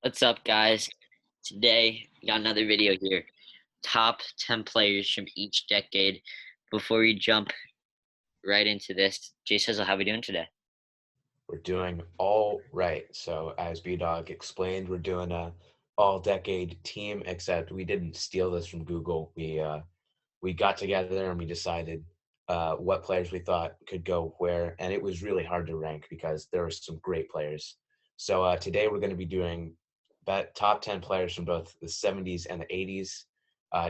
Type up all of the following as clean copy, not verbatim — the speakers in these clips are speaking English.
What's up, guys? Today, we got another video here. Top 10 players from each decade. Before we jump right into this, Jay Sizzle, how we doing today? We're doing all right. So as B Dog explained, we're doing a all decade team, except we didn't steal this from Google. We got together and we decided what players we thought could go where, and it was really hard to rank because there were some great players. So today we're going to be doing top 10 players from both the 70s and the 80s.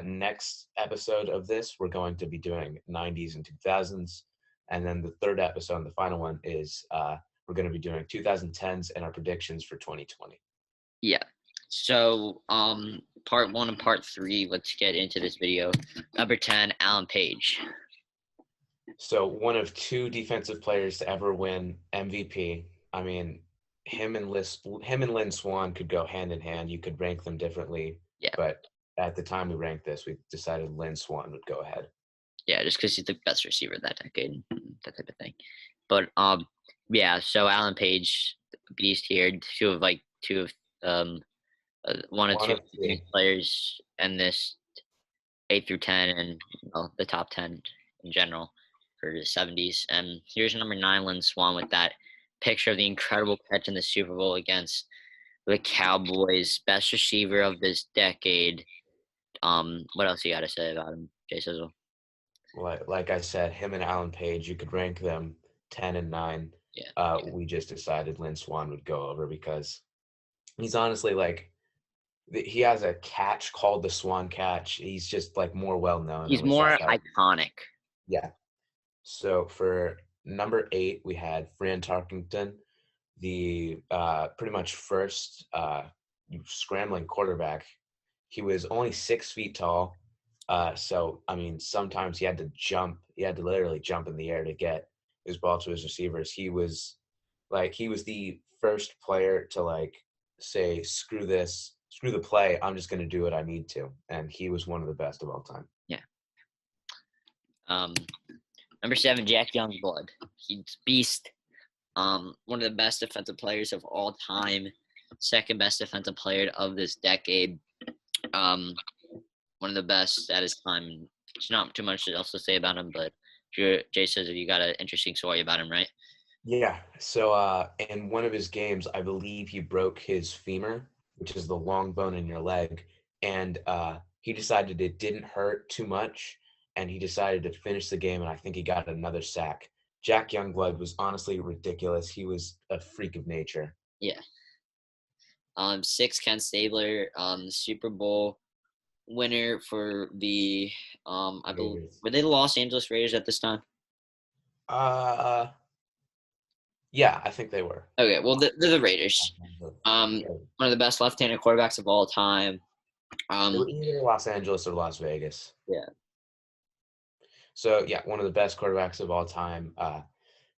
Next episode of this, we're going to be doing 90s and 2000s. And then the third episode and the final one is we're going to be doing 2010s and our predictions for 2020. Yeah. So, part one and part three, let's get into this video. Number 10, Alan Page. So one of two defensive players to ever win MVP. I mean, him and Lynn Swan could go hand in hand. You could rank them differently, Yeah. but at the time we ranked this, we decided Lynn Swan would go ahead. Yeah, just because he's the best receiver of that decade, that type of thing. But, yeah, so Alan Page, beast here. One of One two of two. players in this 8 through 10 and the top 10 in general for the 70s. And here's number 9, Lynn Swan, with that picture of the incredible catch in the Super Bowl against the Cowboys, best receiver of this decade. What else you got to say about him, Jay Sizzle? Like I said, him and Alan Page, you could rank them 10 and 9. Yeah. We just decided Lynn Swan would go over because he's honestly like he has a catch called the Swan catch. He's just like more well known, He's and we thought more that iconic. yeah. So for number 8, we had Fran Tarkington, the pretty much first scrambling quarterback. He was only 6 feet tall. So I mean, sometimes he had to jump. He had to literally jump in the air to get his ball to his receivers. He was the first player to like say, screw this, screw the play. I'm just going to do what I need to. And he was one of the best of all time. Yeah. Number 7, Jack Youngblood. He's beast. One of the best defensive players of all time. Second best defensive player of this decade. One of the best at his time. There's not too much else to say about him, but Jay says you got an interesting story about him, right? Yeah. So in one of his games, I believe he broke his femur, which is the long bone in your leg, and he decided it didn't hurt too much, and he decided to finish the game, and I think he got another sack. Jack Youngblood was honestly ridiculous. He was a freak of nature. Yeah. 6, Ken Stabler, Super Bowl winner for the I believe, Raiders. were they the Los Angeles Raiders at this time? Uh, yeah, I think they were. Okay, well they're the Raiders. Yeah. One of the best left-handed quarterbacks of all time. They were either Los Angeles or Las Vegas. Yeah. So yeah, one of the best quarterbacks of all time.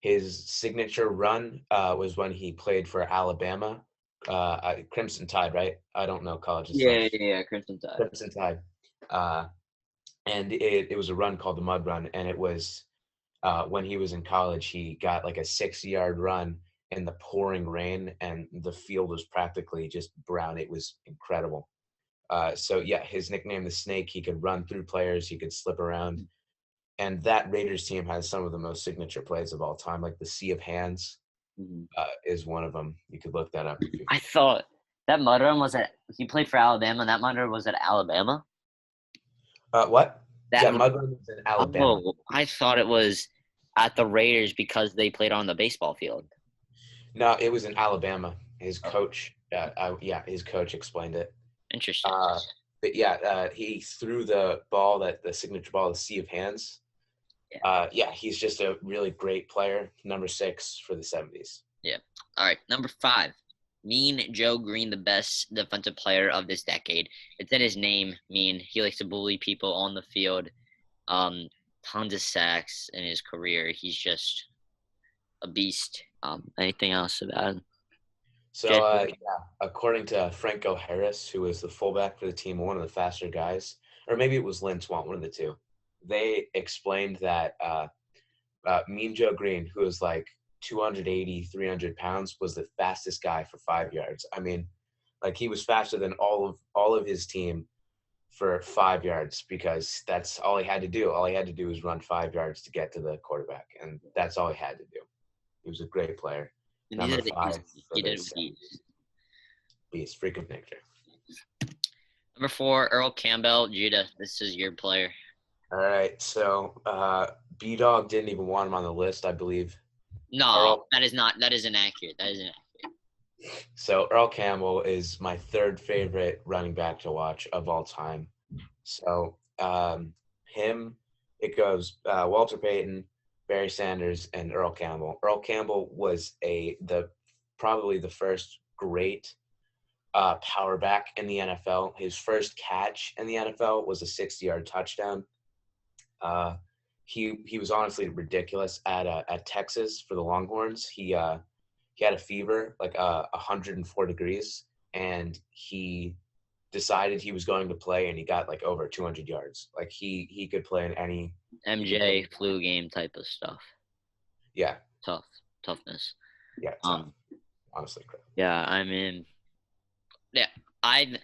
His signature run was when he played for Alabama, Crimson Tide, right? I don't know college Yeah, stuff. yeah, yeah, Crimson Tide. Crimson Tide, and it was a run called the Mud Run, and it was when he was in college. He got like a 6-yard run in the pouring rain, and the field was practically just brown. It was incredible. So yeah, his nickname, the Snake. He could run through players. He could slip around. And that Raiders team has some of the most signature plays of all time, like the Sea of Hands Mhm. is one of them. You could look that up. I thought that mud run was at he played for Alabama, and that mud run was at Alabama. What? That Yeah, mud, Mud Run was in Alabama. oh, I thought it was at the Raiders because they played on the baseball field. No, it was in Alabama. His Oh, coach, his coach explained it. interesting. But yeah, he threw the ball, that the signature ball, the Sea of Hands. Yeah, Yeah, he's just a really great player. Number 6 for the 70s. yeah. All right, number 5, Mean Joe Green, the best defensive player of this decade. It's in his name. Mean. He likes to bully people on the field. Um, Tons of sacks in his career. He's just a beast. Anything else about him? So, yeah, according to Franco Harris, who was the fullback for the team, one of the faster guys, or maybe it was Lynn Swan, one of the two, they explained that Mean Joe Green, who was like 280, 300 pounds, was the fastest guy for 5 yards. I mean, Like he was faster than all of his team for 5 yards because that's all he had to do. All he had to do was run 5 yards to get to the quarterback, and that's all he had to do. He was a great player. And these Number are the five for he the did with ease. 70s. Beast, freak of nature. Number 4, Earl Campbell. Judah, this is your player. All right, so B-Dog didn't even want him on the list, I believe. No, that is inaccurate. That is inaccurate. So Earl Campbell is my third favorite running back to watch of all time. So it goes Walter Payton, Barry Sanders, and Earl Campbell. Earl Campbell was probably the first great power back in the NFL. His first catch in the NFL was a 60-yard touchdown. He was honestly ridiculous at Texas for the Longhorns. He had a fever, like 104 degrees, and he decided he was going to play, and he got like over 200 yards. Like he could play in any MJ flu game type of stuff. Yeah. Toughness. Yeah. Tough. Honestly. Yeah, I mean, yeah, I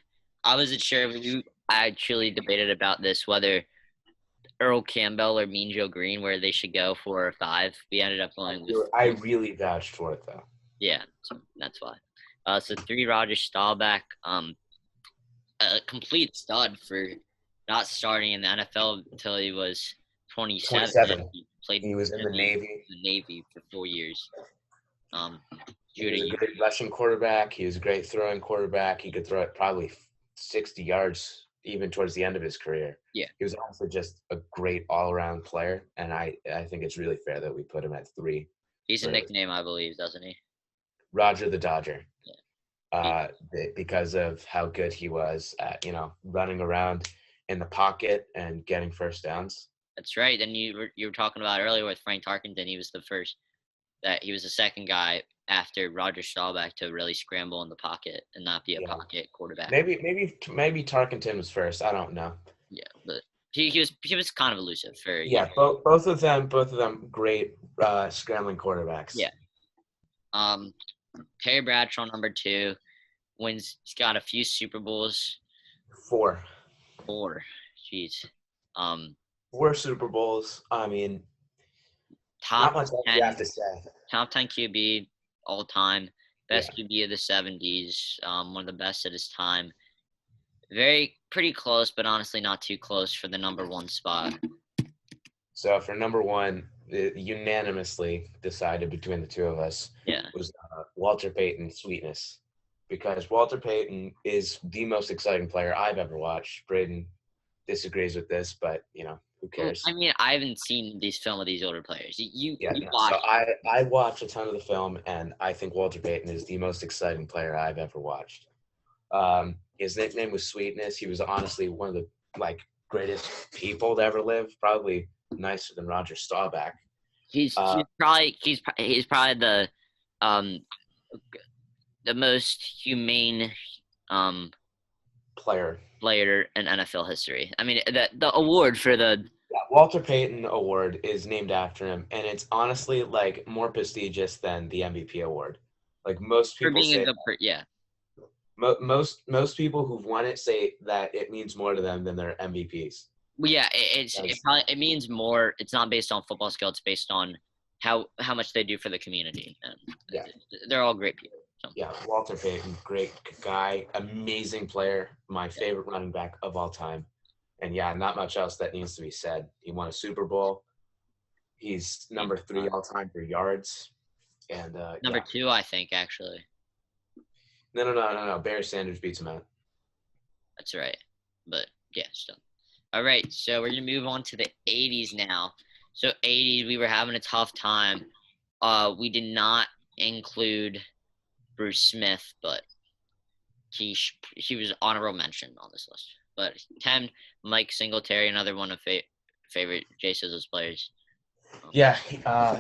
wasn't sure if you actually debated about this whether Earl Campbell or Mean Joe Green where they should go 4 or 5. We ended up going with. I really vouched for it though. Yeah, so that's why. So 3, Roger Staubach, a complete stud for not starting in the NFL until he was 27. He was in the Navy for 4 years. He was a great rushing quarterback. He was a great throwing quarterback. He could throw it probably 60 yards even towards the end of his career. Yeah. He was honestly just a great all-around player, and I think it's really fair that we put him at 3. He's a nickname, I believe, doesn't he? Roger the Dodger. Yeah. Because of how good he was at, running around in the pocket and getting first downs. That's right. Then you were talking about earlier with Frank Tarkenton. He was the second guy after Roger Staubach to really scramble in the pocket and not be a pocket quarterback. Maybe Tarkenton was first. I don't know. Yeah, but he was kind of elusive for. Yeah, both of them great scrambling quarterbacks. Yeah. Terry Bradshaw, number 2, he's got a few Super Bowls. 4. Jeez. 4 Super Bowls. I mean, not much else you have to say. Top 10 QB all time. Best QB of the 70s. One of the best at his time. Pretty close, but honestly not too close for the number 1 spot. So for number 1, unanimously decided between the two of us was Walter Payton, Sweetness. Because Walter Payton is the most exciting player I've ever watched. Braden disagrees with this, but, who cares? I mean, I haven't seen these film of these older players. You watch. So I watched a ton of the film, and I think Walter Payton is the most exciting player I've ever watched. His nickname was Sweetness. He was honestly one of the greatest people to ever live. Probably nicer than Roger Staubach. He's probably the most humane player in NFL history. I mean, the award for the Walter Payton Award is named after him, and it's honestly more prestigious than the MVP award. Most people say, most people who've won it say that it means more to them than their MVPs. Well, yeah, it means more. It's not based on football skill. It's based on how much they do for the community. And they're all great people. So. Yeah, Walter Payton, great guy, amazing player, my favorite running back of all time. And not much else that needs to be said. He won a Super Bowl. He's number 3 all time for yards. And number 2, I think, actually. No. Barry Sanders beats him out. That's right. But still. All right, so we're gonna move on to the 80s now. So 80s, we were having a tough time. We did not include Bruce Smith, but he was honorable mention on this list. But 10, Mike Singletary, another one of favorite Jay Sizzle's players.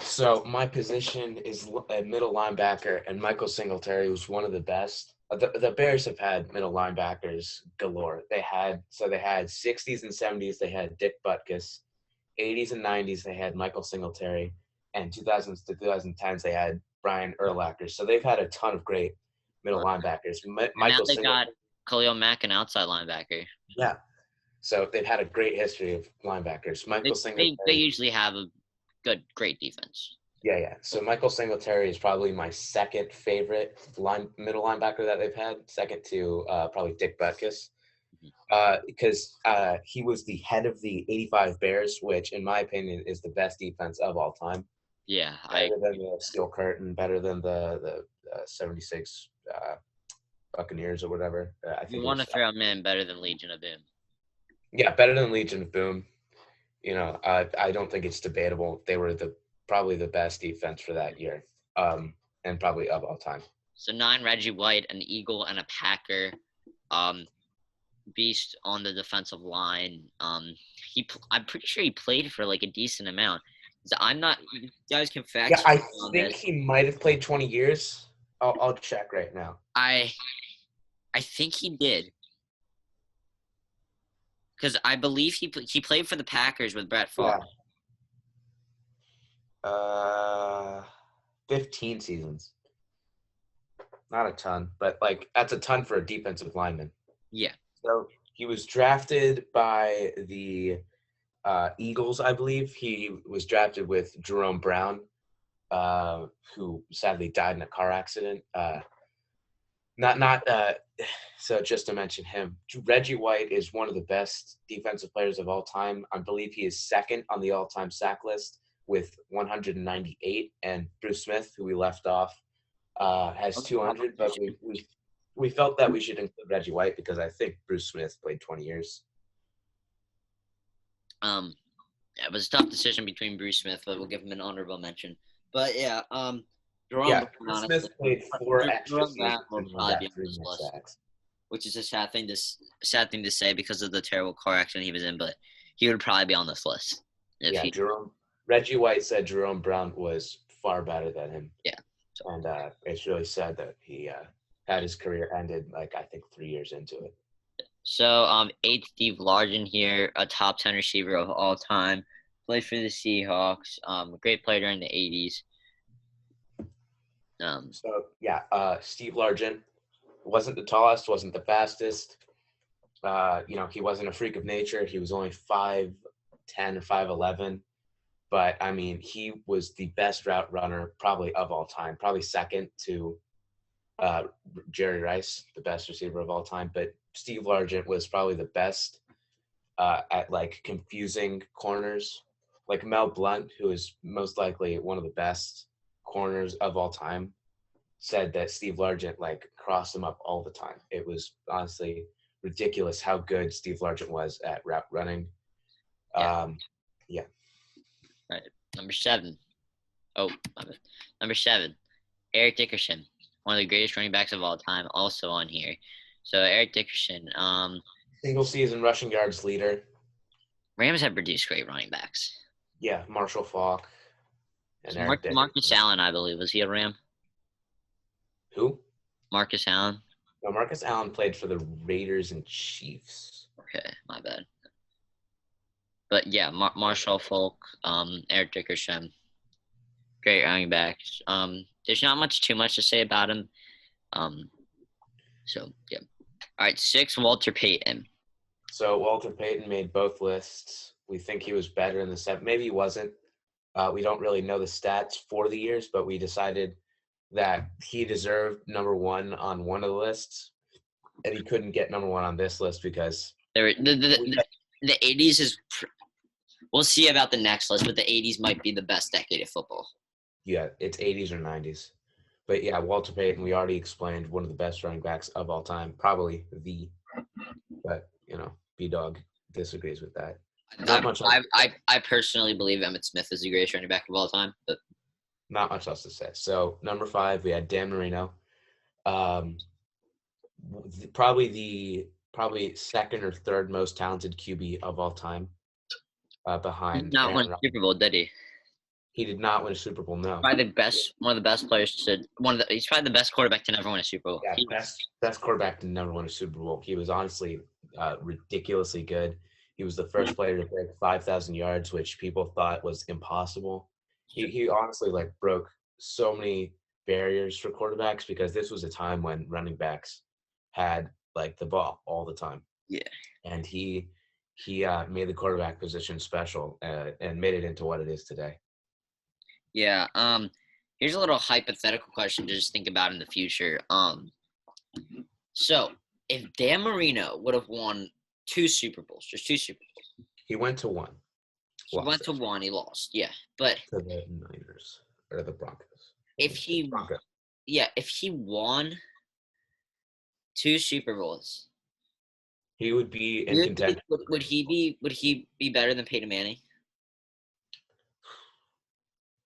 So my position is a middle linebacker, and Michael Singletary was one of the best. The Bears have had middle linebackers galore. They had 60s and 70s, they had Dick Butkus. 80s and 90s, they had Michael Singletary. And 2000s to 2010s, they had Brian Urlacher. So they've had a ton of great middle Uh, linebackers. and now Michael they got Singletary. Khalil Mack, an outside linebacker. Yeah. So they've had a great history of linebackers. Michael They Singletary. usually have a great defense. Yeah, yeah. So Michael Singletary is probably my second favorite middle linebacker that they've had, second to probably Dick Butkus, Mhm. because he was the head of the '85 Bears, which, in my opinion, is the best defense of all time. Yeah, I Better than the Steel Curtain, better than the 76 Buccaneers or whatever. I you think it want to was. throw him in better than Legion of Boom. Yeah, better than Legion of Boom. I don't think it's debatable. They were probably the best defense for that year, and probably of all time. So 9 Reggie White, an Eagle, and a Packer. Um, Beast on the defensive line. I'm pretty sure he played for like a decent amount. So I'm not. You guys can Yeah, fact check I me on think this. he might have played 20 years. I'll check right now. I I think he did because I believe he played for the Packers with Brett Favre. Yeah. 15 seasons. Not a ton, but like that's a ton for a defensive lineman. Yeah. So he was drafted by the Eagles, I believe. He was drafted with Jerome Brown, who sadly died in a car accident. Not so just to mention him, Reggie White is one of the best defensive players of all time. I believe he is second on the all-time sack list with 198, and Bruce Smith, who we left off, has 200. But we felt that we should include Reggie White because I think Bruce Smith played 20 years. It was a tough decision between Bruce Smith, but we'll give him an honorable mention. But yeah, Jerome Yeah, Brown, Bruce honestly, Smith played 4 extra Jerome Brown seasons will and only probably got be on 3 this more list, sacks. which is a sad thing to say because of the terrible car accident he was in. But he would probably be on this list if Yeah, he. Reggie White said Jerome Brown was far better than him. Yeah. So, And it's really sad that he had his career ended, like, I think 3 years into it. eighth Steve Largent here, a top 10 receiver of all time. Played for the Seahawks. A great player during the 80s. Steve Largent wasn't the tallest, wasn't the fastest. He wasn't a freak of nature. He was only 5'10" or 5'11". But, I mean, he was the best route runner probably of all time, probably second to Jerry Rice, the best receiver of all time. But Steve Largent was probably the best at, like, confusing corners. Like Mel Blount, who is most likely one of the best corners of all time, said that Steve Largent, like, crossed him up all the time. It was honestly ridiculous how good Steve Largent was at route running. Yeah. Yeah. Right. Number 7. Oh, number 7. Eric Dickerson, one of the greatest running backs of all time, also on here. So Eric Dickerson. Single season rushing yards leader. Rams have produced great running backs. Yeah, Marshall Faulk and Eric Dickerson. Marcus Allen, I believe, was he a Ram? Who? Marcus Allen. No, Marcus Allen played for the Raiders and Chiefs. Okay, my bad. But yeah, Marshall Faulk, Eric Dickerson, great running backs. There's not too much to say about him. So yeah. All right, 6, Walter Payton. So Walter Payton made both lists. We think he was better in the 7. Maybe he wasn't. We don't really know the stats for the years, but we decided that he deserved number 1 on one of the lists, and he couldn't get number 1 on this list because The 80s is. We'll see about the next list, but the 80s might be the best decade of football. Yeah, it's 80s or 90s. But yeah, Walter Payton, we already explained, one of the best running backs of all time, probably the. But B-Dog disagrees with that. Not much. I personally believe Emmitt Smith is the greatest running back of all time, but not much else to say. So number 5, we had Dan Marino, probably second or third most talented QB of all time, behind. He did not win a Super Bowl, did he? He did not win a Super Bowl. No. Probably one of the best players he's probably the best quarterback to never win a Super Bowl. Yeah, best quarterback to never win a Super Bowl. He was honestly ridiculously good. He was the first player to break 5,000 yards, which people thought was impossible. He honestly, like, broke so many barriers for quarterbacks because this was a time when running backs had like the ball all the time. Yeah. And he made the quarterback position special and made it into what it is today. Yeah. Here's a little hypothetical question to just think about in the future. So if Dan Marino would have won 2 Super Bowls, just 2 Super Bowls, He went to one, he lost went it to one, he lost. Yeah, but to the Niners or the Broncos. if he, Broncos. yeah, if he won 2 Super Bowls, He would be in contention. would he be better than Peyton Manning?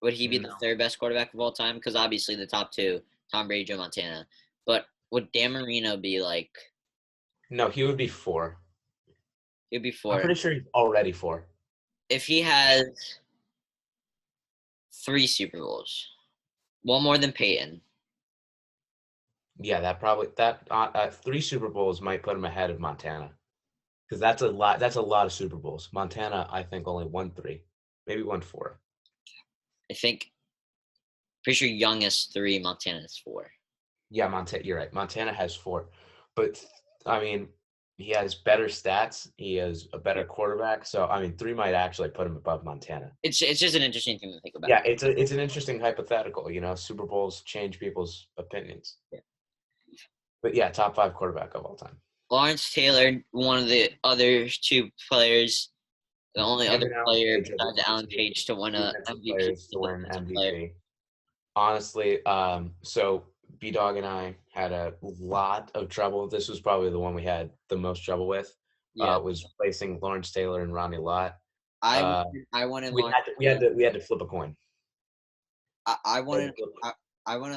Would he be the No. third best quarterback of all time? Because obviously the top 2, Tom Brady, Joe Montana. But would Dan Marino be like? No, he would be 4. He'd be I'm 4. pretty sure he's already 4. If he has 3 Super Bowls, one more than Peyton. Yeah, that 3 Super Bowls might put him ahead of Montana, because that's a lot. That's a lot of Super Bowls. Montana, I think, only won 3, maybe won 4. I think, pretty sure youngest 3, Montana is 4. Yeah, You're right. Montana has 4, but I mean, he has better stats. He has a better quarterback. So I mean, 3 might actually put him above Montana. It's just an interesting thing to think about. Yeah, it's an interesting hypothetical. Super Bowls change people's opinions. Yeah. But yeah, top 5 quarterback of all time. Lawrence Taylor, one of the other 2 players, the only other player besides Alan Page to win a MVP. Players to win MVP. Honestly, so B-Dog and I had a lot of trouble. This was probably the one we had the most trouble with. Yeah. Was placing Lawrence Taylor and Ronnie Lott. I wanted we had to flip a coin. I wanted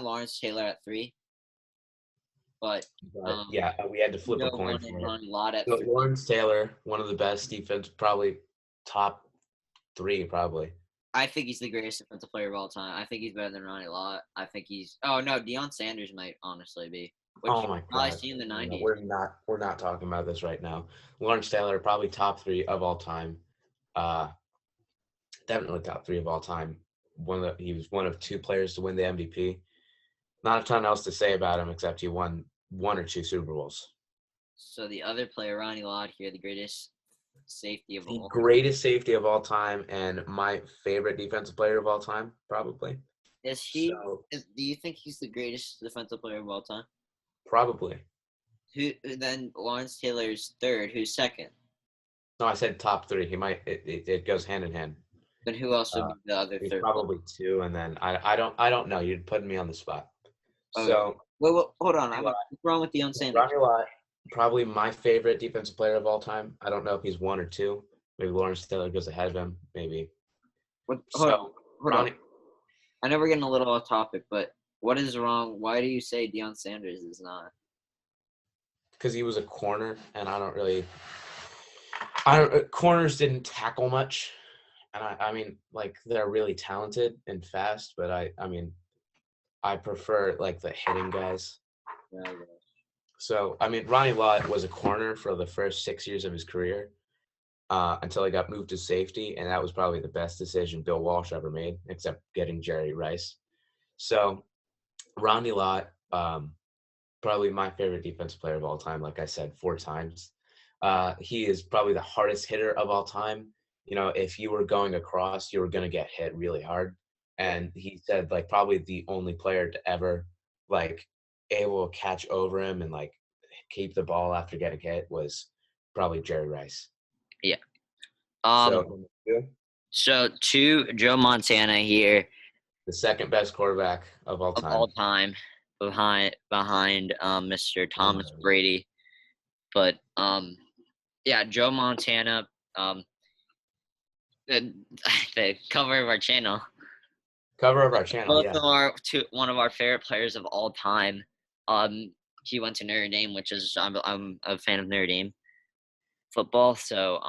Lawrence Taylor at 3. But yeah, we had to flip a coin for it. Lawrence Taylor, one of the best defense, probably top 3, probably. I think he's the greatest defensive player of all time. I think he's better than Ronnie Lott. I think he's. Oh no, Deion Sanders might honestly be. Oh my God! I see in the 90s. We're not talking about this right now. Lawrence Taylor, probably top 3 of all time. Definitely top 3 of all time. He was one of 2 players to win the MVP. Not a ton else to say about him except he won 1 or 2 Super Bowls. So the other player, Ronnie Lott, here, the greatest safety of all. Greatest safety of all time, and my favorite defensive player of all time, probably. Is he? Do you think he's the greatest defensive player of all time? Probably. Who then? Lawrence Taylor's 3rd. Who's 2nd? No, I said top 3. He might. It goes hand in hand. But who else would be the other 3rd? Probably 2, and then I don't know. You're putting me on the spot. So wait, hold on. What's wrong with Deion Sanders? Ronnie Lott, probably my favorite defensive player of all time. I don't know if he's 1 or 2. Maybe Lawrence Taylor goes ahead of him. Maybe. Hold on. I know we're getting a little off topic, but what is wrong? Why do you say Deion Sanders is not? Because he was a corner, and corners didn't tackle much, and I mean, like, they're really talented and fast, but I prefer like the hitting guys. Yeah. So I mean, Ronnie Lott was a corner for the first 6 years of his career, until he got moved to safety, and that was probably the best decision Bill Walsh ever made, except getting Jerry Rice. So Ronnie Lott, probably my favorite defensive player of all time. Like I said, 4 times. He is probably the hardest hitter of all time. If you were going across, you were going to get hit really hard. And he said, like, probably the only player to ever, like, able to catch over him and, like, keep the ball after getting hit was probably Jerry Rice. Yeah. So 2, Joe Montana here. The 2nd best quarterback of all time. Behind Mr. Thomas Brady. But yeah, Joe Montana, the cover of our channel. Both are one of our favorite players of all time. He went to Notre Dame, which is I'm a fan of Notre Dame football. So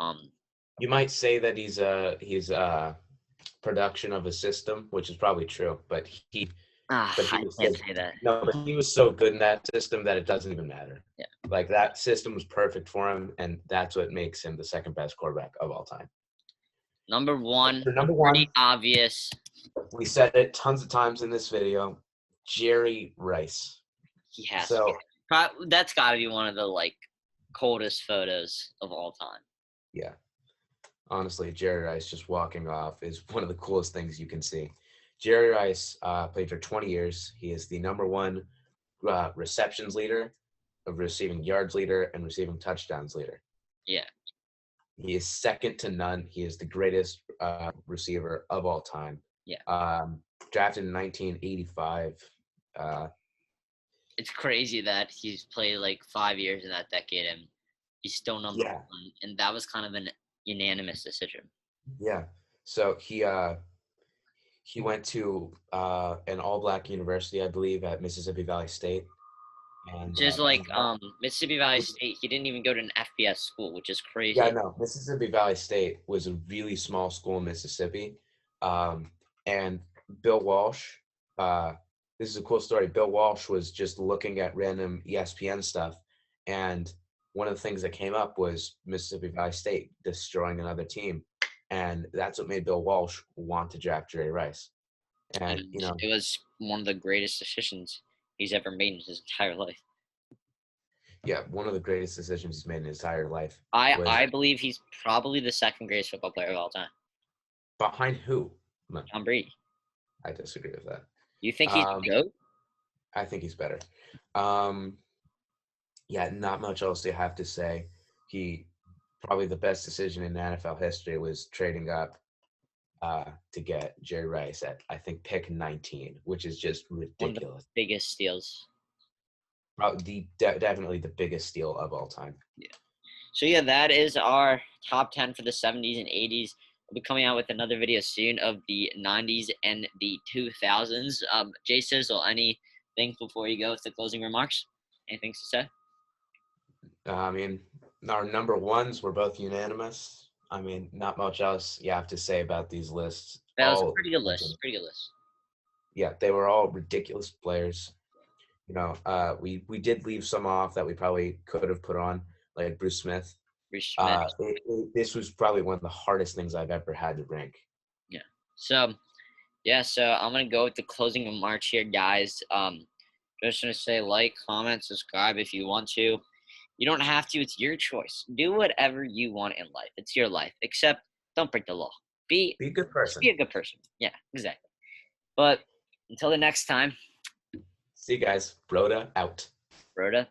you might say that he's a production of a system, which is probably true, but I can't say that. No, but he was so good in that system that it doesn't even matter. Yeah, like that system was perfect for him, and that's what makes him the 2nd best quarterback of all time. Number one, pretty obvious. We said it tons of times in this video. Jerry Rice. He has to be. So That's got to be one of the like coldest photos of all time. yeah, honestly, Jerry Rice just walking off is one of the coolest things you can see. Jerry Rice played for 20 years. He is the number one receptions leader, of receiving yards leader, and receiving touchdowns leader. Yeah. He is second to none. He is the greatest receiver of all time. Yeah. Drafted in 1985. It's crazy that he's played like 5 years in that decade and he's still number Yeah, one. And that was kind of an unanimous decision. yeah. So he went to an all-black university, I believe, at Mississippi Valley State, and Which is like Mississippi Valley State. He didn't even go to an FBS school, which is yeah, crazy. no, Mississippi Valley State was a really small school in Mississippi, and Bill Walsh. Uh, this is a cool story. Bill Walsh was just looking at random ESPN stuff, and one of the things that came up was Mississippi Valley State destroying another team, and that's what made Bill Walsh want to draft Jerry Rice. And And it was one of the greatest decisions he's ever made in his entire life. yeah, one of the greatest decisions he's made in his entire life was I believe he's probably the second greatest football player of all time. behind who? Tom Brady. I disagree with that. You think he's the GOAT? I think he's better. Yeah, not much else to have to say. He probably the best decision in NFL history was trading up to get Jerry Rice at, I think, pick 19, which is just One of the ridiculous. biggest steals. Probably definitely the biggest steal of all time. Yeah. So yeah, that is our top 10 for the 70s and 80s. We'll be coming out with another video soon of the 90s and the 2000s. Jay Sizzle, anything before you go with the closing remarks? Anything to say? I mean, our number ones were both unanimous. I mean, not much else you have to say about these lists. That was a All, pretty good list. Pretty good list. yeah, they were all ridiculous players. We did leave some off that we probably could have put on, like Bruce Smith. Bruce Smith. This was probably one of the hardest things I've ever had to rank. Yeah. So I'm gonna go with the closing remarks here, guys. Just gonna say like, comment, subscribe if you want to. You don't have to. It's your choice. Do whatever you want in life. It's your life. Except don't break the law. Be a good person. Be a good person. Yeah, exactly. But until the next time, See you guys. Rhoda out. Rhoda.